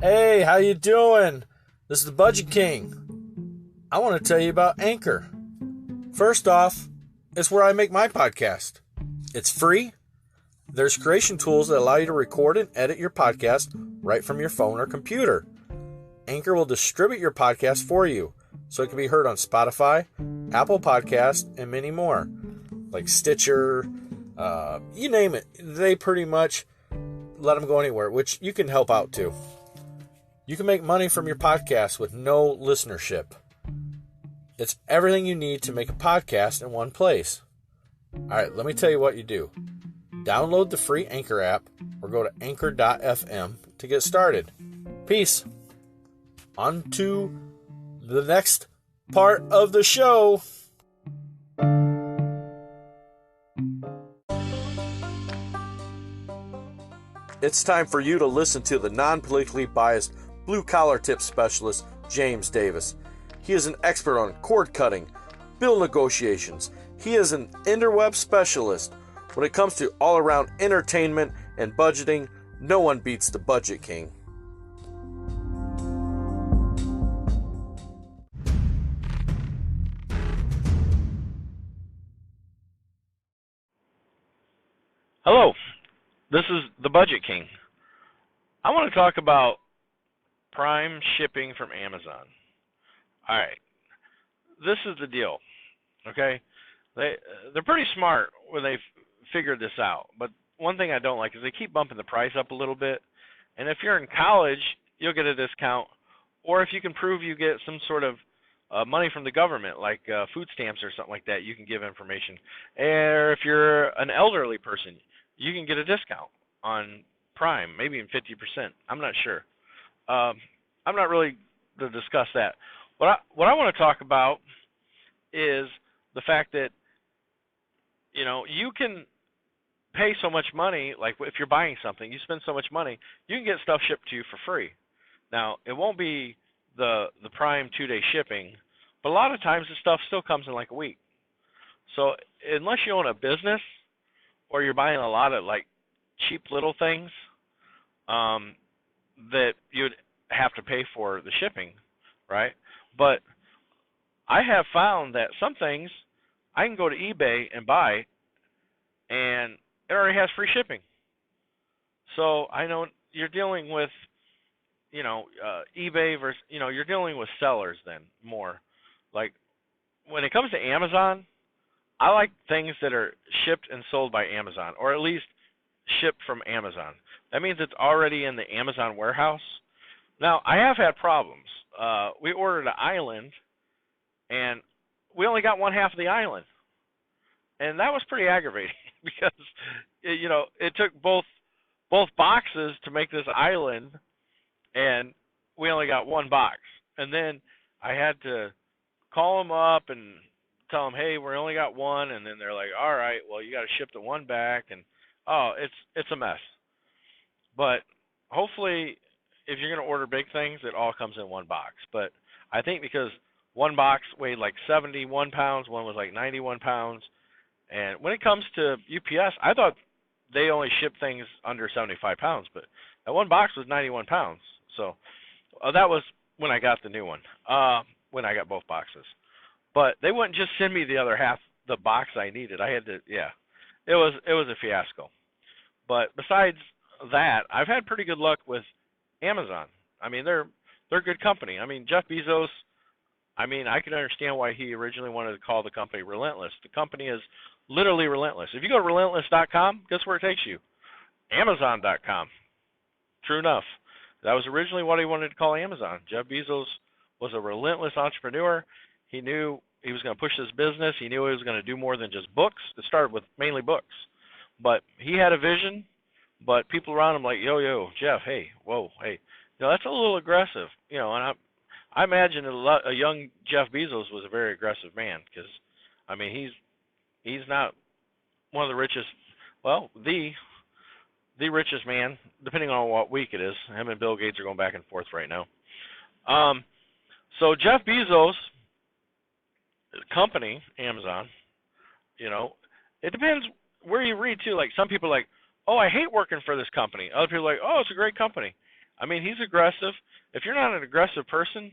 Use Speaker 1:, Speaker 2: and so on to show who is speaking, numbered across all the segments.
Speaker 1: Hey, how you doing? This is the Budget King. I want to tell you about Anchor. First off, it's where I make my podcast. It's free. There's creation tools that allow you to record and edit your podcast right from your phone or computer. Anchor will distribute your podcast for you, so it can be heard on Spotify, Apple Podcasts, and many more, like Stitcher, you name it. They pretty much let them go anywhere, which you can help out too. You can make money from your podcast with no listenership. It's everything you need to make a podcast in one place. Alright, let me tell you what you do. Download the free Anchor app or go to anchor.fm to get started. Peace. On to the next part of the show. It's time for you to listen to the non-politically biased blue-collar tip specialist, James Davis. He is an expert on cord cutting, bill negotiations. He is an interweb specialist. When it comes to all-around entertainment and budgeting, no one beats the Budget King.
Speaker 2: Hello, this is the Budget King. I want to talk about Prime shipping from Amazon. All right, this is the deal, okay? They're pretty smart when they figured this out, but one thing I don't like is they keep bumping the price up a little bit, and if you're in college, you'll get a discount, or if you can prove you get some sort of money from the government, like food stamps or something like that, you can give information. Or if you're an elderly person, you can get a discount on Prime, maybe even 50%. I'm not sure. I'm not really to discuss that. What I want to talk about is the fact that, you know, you can pay so much money, like if you're buying something, you spend so much money, you can get stuff shipped to you for free. Now, it won't be the Prime 2-day shipping, but a lot of times the stuff still comes in like a week. So unless you own a business or you're buying a lot of like cheap little things that you'd have to pay for the shipping, right? But I have found that some things I can go to eBay and buy, and it already has free shipping. So I know you're dealing with, eBay versus, you're dealing with sellers then more. Like when it comes to Amazon, I like things that are shipped and sold by Amazon, or at least shipped from Amazon. That means it's already in the Amazon warehouse. Now, I have had problems. We ordered an island, and we only got one half of the island. And that was pretty aggravating because, it took both boxes to make this island, and we only got one box. And then I had to call them up and tell them, hey, we only got one. And then they're like, all right, well, you got to ship the one back. And, it's a mess. But hopefully, if you're going to order big things, it all comes in one box. But I think because one box weighed like 71 pounds, one was like 91 pounds. And when it comes to UPS, I thought they only ship things under 75 pounds, but that one box was 91 pounds. So that was when I got the new one, when I got both boxes. But they wouldn't just send me the other half, the box I needed. I had to, it was a fiasco. But besides that, I've had pretty good luck with Amazon. I mean, they're a good company. I mean, Jeff Bezos, I can understand why he originally wanted to call the company Relentless. The company is literally relentless. If you go to relentless.com, guess where it takes you? Amazon.com. True enough. That was originally what he wanted to call Amazon. Jeff Bezos was a relentless entrepreneur. He knew he was going to push this business. He knew he was going to do more than just books. It started with mainly books. But he had a vision, but people around him like, yo, Jeff, hey, whoa, hey. That's a little aggressive. And I imagine a young Jeff Bezos was a very aggressive man because, he's not one of the richest, well, the richest man, depending on what week it is. Him and Bill Gates are going back and forth right now. So Jeff Bezos' company, Amazon, it depends where you read too. Like some people are like, oh, I hate working for this company. Other people are like, oh, it's a great company. I mean, he's aggressive. If you're not an aggressive person,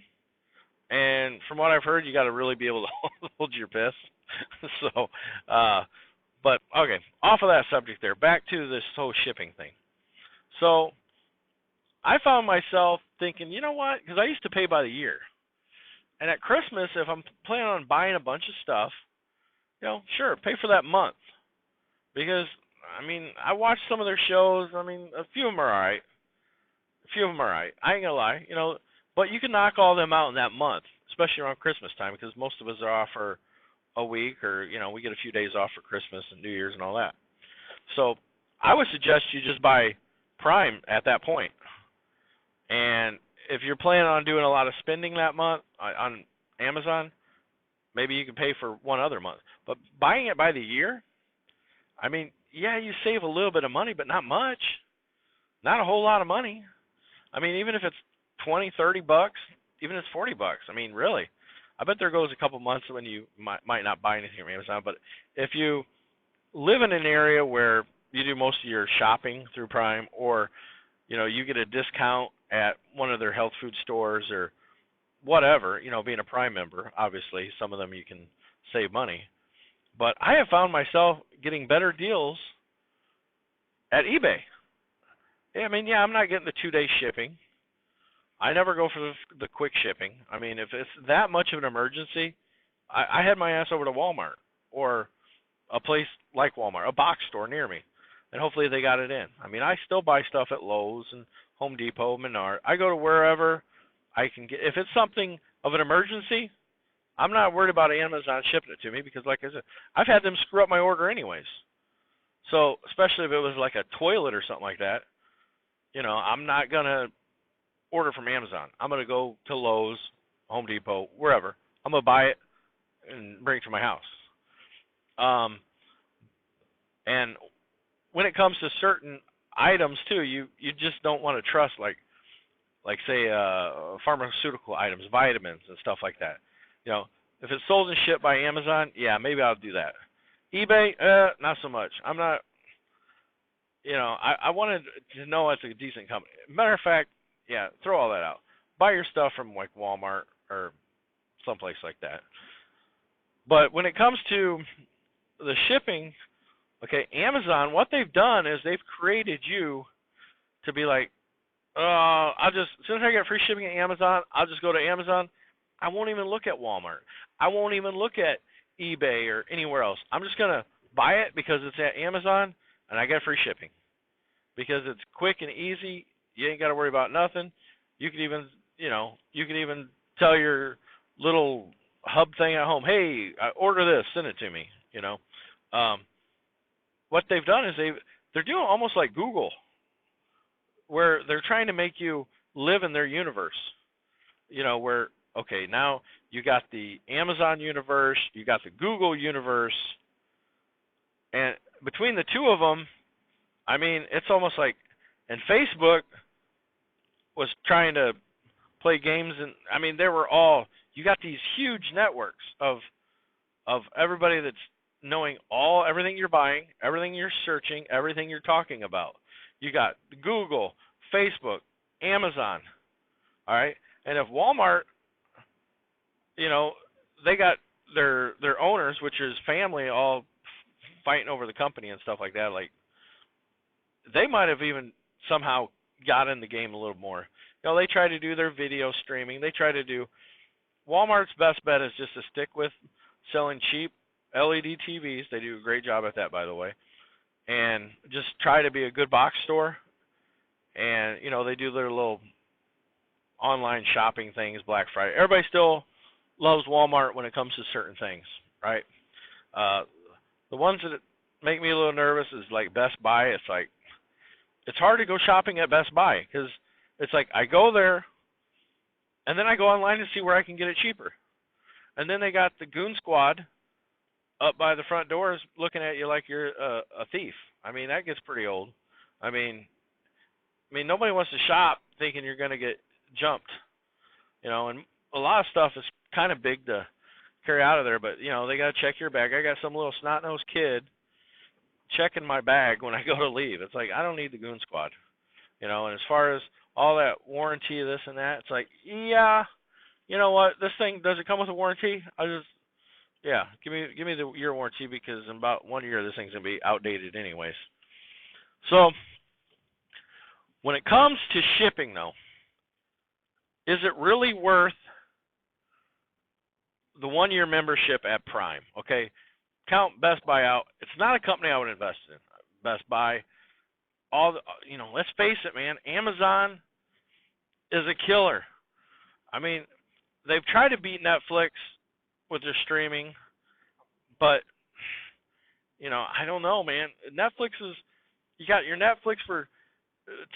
Speaker 2: and from what I've heard, you got to really be able to hold your piss. So, but okay, off of that subject there, back to this whole shipping thing. So, I found myself thinking, you know what? Because I used to pay by the year. And at Christmas, if I'm planning on buying a bunch of stuff, sure, pay for that month. Because, I mean, I watched some of their shows. I mean, a few of them are all right. I ain't going to lie, but you can knock all them out in that month, especially around Christmas time, because most of us are off for a week, or, we get a few days off for Christmas and New Year's and all that. So I would suggest you just buy Prime at that point. And if you're planning on doing a lot of spending that month on Amazon, maybe you can pay for one other month. But buying it by the year, I mean, yeah, you save a little bit of money, but not much. Not a whole lot of money. I mean, even if it's $20, $30, even if it's $40, I mean, really. I bet there goes a couple months when you might not buy anything from Amazon. But if you live in an area where you do most of your shopping through Prime, or you get a discount at one of their health food stores or whatever, being a Prime member, obviously, some of them you can save money. But I have found myself getting better deals at eBay. I mean, yeah, I'm not getting the 2-day shipping. I never go for the quick shipping. I mean, if it's that much of an emergency, I head my ass over to Walmart or a place like Walmart, a box store near me, and hopefully they got it in. I mean, I still buy stuff at Lowe's and Home Depot, Menard. I go to wherever I can get. If it's something of an emergency, I'm not worried about Amazon shipping it to me, because, like I said, I've had them screw up my order anyways. So, especially if it was like a toilet or something like that, I'm not going to order from Amazon. I'm going to go to Lowe's, Home Depot, wherever. I'm going to buy it and bring it to my house. And when it comes to certain items too, you just don't want to trust, like say pharmaceutical items, vitamins and stuff like that. If it's sold and shipped by Amazon, yeah, maybe I'll do that. eBay, not so much. I'm not. I wanted to know it's a decent company. Matter of fact, yeah, throw all that out. Buy your stuff from like Walmart or someplace like that. But when it comes to the shipping, okay, Amazon, what they've done is they've created you to be like, as soon as I get free shipping at Amazon, I'll just go to Amazon. I won't even look at Walmart. I won't even look at eBay or anywhere else. I'm just going to buy it because it's at Amazon and I get free shipping. Because it's quick and easy. You ain't got to worry about nothing. You can even, tell your little hub thing at home, hey, order this, send it to me, What they've done is they're doing almost like Google, where they're trying to make you live in their universe. Where, okay, now you got the Amazon universe, you got the Google universe, and between the two of them, I mean, it's almost like, and Facebook was trying to play games, and I mean, you got these huge networks of everybody that's knowing everything you're buying, everything you're searching, everything you're talking about. You got Google, Facebook, Amazon, all right? And if Walmart, they got their owners, which is family, all fighting over the company and stuff like that, like, they might have even somehow got in the game a little more. They try to do their video streaming. They try to do. Walmart's best bet is just to stick with selling cheap LED TVs. They do a great job at that, by the way. And just try to be a good box store. And, they do their little online shopping things, Black Friday. Everybody still loves Walmart when it comes to certain things, right? The ones that make me a little nervous is like Best Buy. It's like, it's hard to go shopping at Best Buy because it's like I go there and then I go online to see where I can get it cheaper. And then they got the goon squad up by the front doors looking at you like you're a thief. I mean, that gets pretty old. I mean, nobody wants to shop thinking you're going to get jumped, and a lot of stuff is kind of big to carry out of there, but, they got to check your bag. I got some little snot-nosed kid checking my bag when I go to leave. It's like, I don't need the goon squad, and as far as all that warranty, this and that. It's like, yeah, you know what? This thing, does it come with a warranty? Yeah, give me the year warranty, because in about 1 year this thing's gonna be outdated anyways. So when it comes to shipping, though, is it really worth the 1 year membership at Prime? Okay, count Best Buy out. It's not a company I would invest in. Best Buy, let's face it, man. Amazon is a killer. I mean, they've tried to beat Netflix with their streaming, but I don't know, man. Netflix is, you got your Netflix for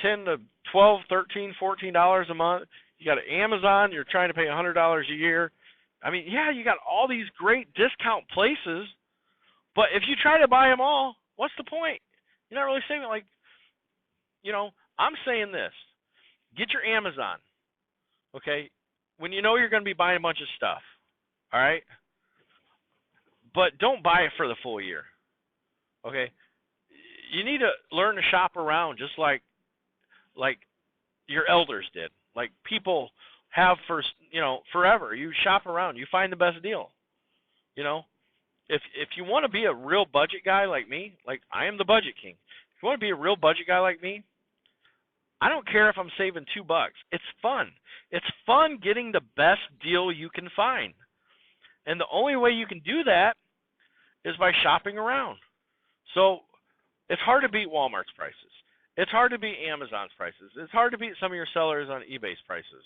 Speaker 2: $10 to $12, $13, $14 a month. You got Amazon, you're trying to pay $100 a year. I mean, yeah, you got all these great discount places, but if you try to buy them all, what's the point? You're not really saving. Like, I'm saying this. Get your Amazon, okay, when you know you're going to be buying a bunch of stuff, all right? But don't buy it for the full year, okay? You need to learn to shop around, just like your elders did. Like people have for forever. You shop around, you find the best deal. If you want to be a real budget guy like me, like I am the budget king. If you want to be a real budget guy like me, I don't care if I'm saving $2. It's fun. It's fun getting the best deal you can find. And the only way you can do that is by shopping around. So it's hard to beat Walmart's prices. It's hard to beat Amazon's prices. It's hard to beat some of your sellers on eBay's prices.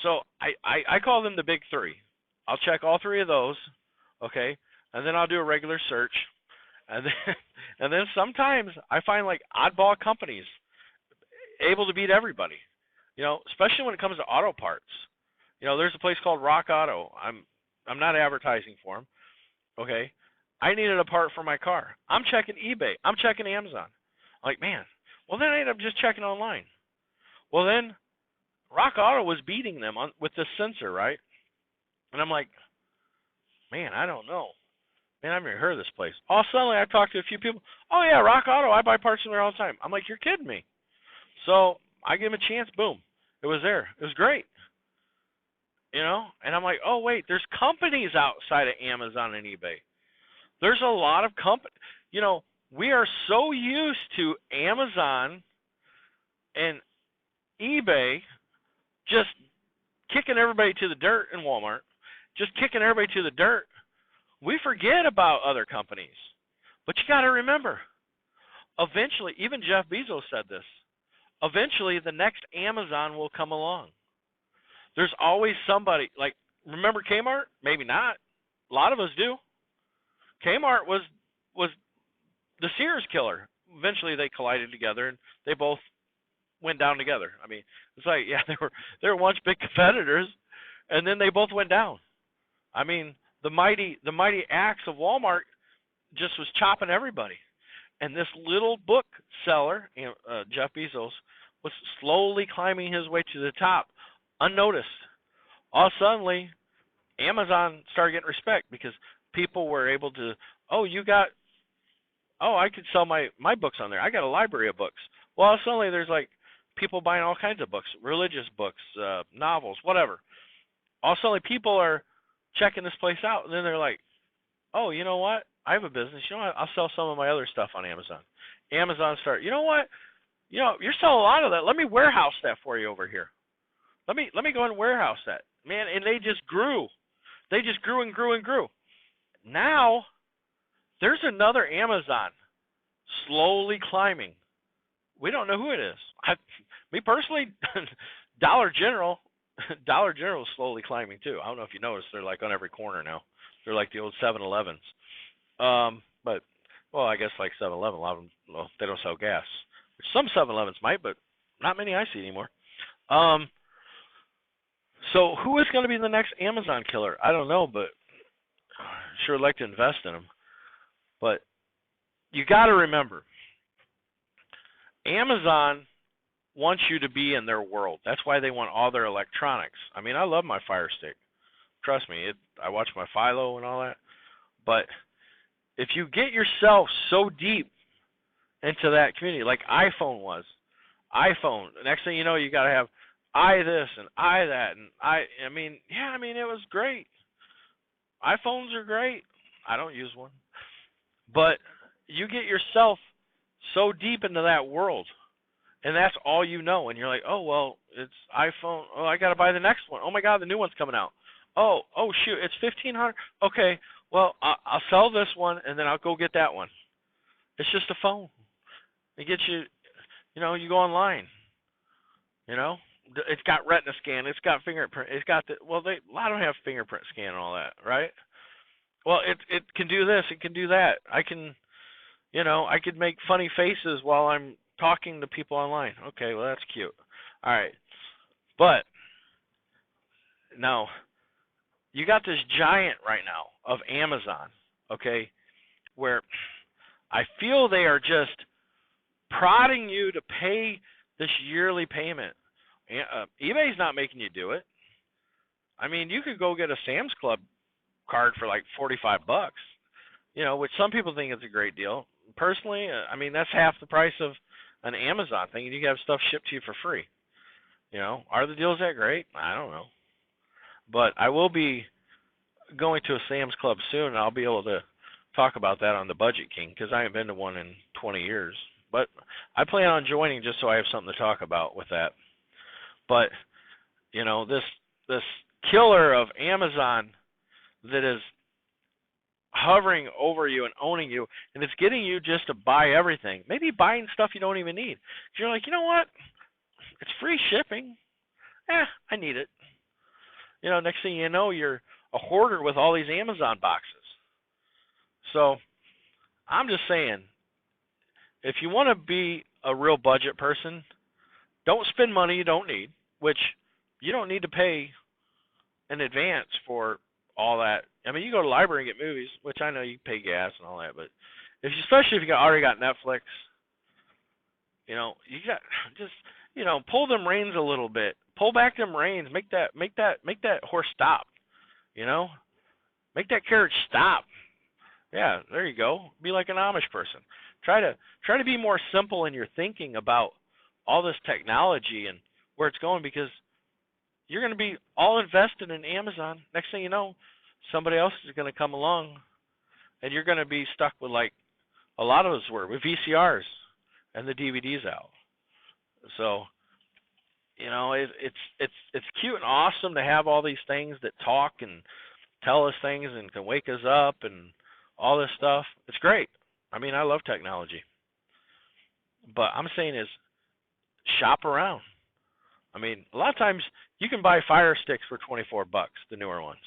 Speaker 2: So I call them the big three. I'll check all three of those, okay, and then I'll do a regular search, and then sometimes I find like oddball companies able to beat everybody. Especially when it comes to auto parts. There's a place called Rock Auto. I'm not advertising for them, okay. I needed a part for my car. I'm checking eBay. I'm checking Amazon. I'm like, man, well, then I ended up just checking online. Well, then Rock Auto was beating them with this sensor, right? And I'm like, man, I don't know. Man, I've never heard of this place. All suddenly, I talked to a few people. Oh, yeah, Rock Auto. I buy parts from there all the time. I'm like, you're kidding me. So I give them a chance. Boom. It was there. It was great. And I'm like, oh, wait, there's companies outside of Amazon and eBay. There's a lot of companies. We are so used to Amazon and eBay just kicking everybody to the dirt, in Walmart, just kicking everybody to the dirt. We forget about other companies. But you got to remember, eventually, even Jeff Bezos said this, eventually the next Amazon will come along. There's always somebody, like, remember Kmart? Maybe not. A lot of us do. Kmart was the Sears killer. Eventually they collided together and they both went down together. I mean, it's like, yeah, they were once big competitors, and then they both went down. I mean, the mighty axe of Walmart just was chopping everybody. And this little book seller, Jeff Bezos, was slowly climbing his way to the top, unnoticed. All suddenly, Amazon started getting respect because people were able to, I could sell my books on there. I got a library of books. Well, suddenly there's like people buying all kinds of books, religious books, novels, whatever. All suddenly people are checking this place out, and then they're like, oh, you know what? I have a business. You know what? I'll sell some of my other stuff on Amazon. Amazon you know what? You're selling a lot of that. Let me warehouse that for you over here. Let me go and warehouse that. Man, and they just grew. They just grew and grew and grew. Now, there's another Amazon slowly climbing. We don't know who it is. Me personally, Dollar General is slowly climbing too. I don't know if you noticed, they're like on every corner now. They're like the old 7-Elevens. But, well, I guess like 7-Eleven, a lot of them, well, they don't sell gas. Some 7-Elevens might, but not many I see anymore. So who is going to be the next Amazon killer? I don't know, but I sure like to invest in them. But you got to remember, Amazon wants you to be in their world. That's why they want all their electronics. I mean, I love my Fire Stick. Trust me, I watch my Philo and all that. But if you get yourself so deep into that community, like iPhone was, iPhone. The next thing you know, you got to have I this and I that and I mean, yeah, I mean it was great. iPhones are great. I don't use one. But you get yourself so deep into that world, and that's all you know, and you're like, "Oh, well, it's iPhone. Oh, I got to buy the next one. Oh my god, the new one's coming out. Oh shoot, it's 1500. Okay, well, I'll sell this one and then I'll go get that one. It's just a phone. It gets you, you go online, you know? It's got retina scan, it's got fingerprint, it's got a lot of them have fingerprint scan and all that, right? Well, it can do this, it can do that. I could make funny faces while I'm talking to people online. Okay, well that's cute. All right. But now you got this giant right now of Amazon, okay, where I feel they are just prodding you to pay this yearly payment. eBay's not making you do it. I mean, you could go get a Sam's Club card for like $45, which some people think is a great deal. Personally, I mean, that's half the price of an Amazon thing, and you can have stuff shipped to you for free. Are the deals that great? I don't know. But I will be going to a Sam's Club soon, and I'll be able to talk about that on the Budget King, because I haven't been to one in 20 years. But I plan on joining just so I have something to talk about with that. But, this killer of Amazon that is hovering over you and owning you, and it's getting you just to buy everything. Maybe buying stuff you don't even need. You're like, you know what? It's free shipping. I need it. Next thing you know, you're a hoarder with all these Amazon boxes. So I'm just saying, if you want to be a real budget person, don't spend money you don't need, which you don't need to pay in advance for all that. I mean, you go to the library and get movies, which I know you pay gas and all that, but especially if you already got Netflix, you got just pull them reins a little bit, pull back them reins, make that horse stop, make that carriage stop. Yeah, there you go. Be like an Amish person. Try to be more simple in your thinking about all this technology and where it's going, because you're going to be all invested in Amazon. Next thing you know, somebody else is going to come along, and you're going to be stuck with, like a lot of us were, with VCRs and the DVDs out. So, it's cute and awesome to have all these things that talk and tell us things and can wake us up and all this stuff. It's great. I mean, I love technology. But I'm saying is shop around. I mean, a lot of times you can buy Fire Sticks for $24, the newer ones.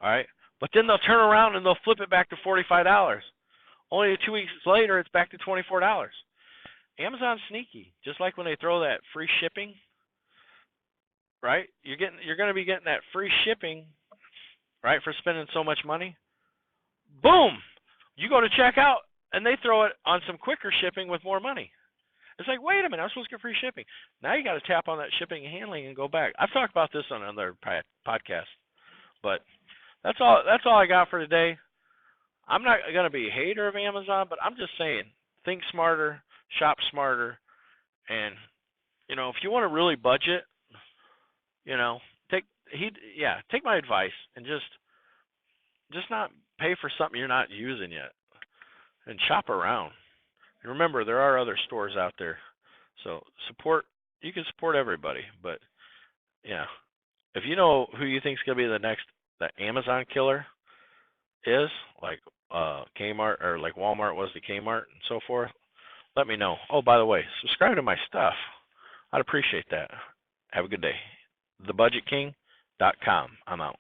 Speaker 2: All right? But then they'll turn around and they'll flip it back to $45. Only 2 weeks later, it's back to $24. Amazon's sneaky. Just like when they throw that free shipping, right? You're going to be getting that free shipping, right, for spending so much money. Boom! You go to checkout, and they throw it on some quicker shipping with more money. It's like, wait a minute, I'm supposed to get free shipping. Now you got to tap on that shipping and handling and go back. I've talked about this on another podcast, but that's all I got for today. I'm not going to be a hater of Amazon, but I'm just saying, think smarter, shop smarter, and if you want to really budget, take my advice and just not pay for something you're not using yet, and shop around. And remember, there are other stores out there, so you can support everybody. But yeah, if you know who you think is going to be the Amazon killer is, like Kmart, or like Walmart was to Kmart and so forth, let me know. Oh, by the way, subscribe to my stuff. I'd appreciate that. Have a good day. TheBudgetKing.com. I'm out.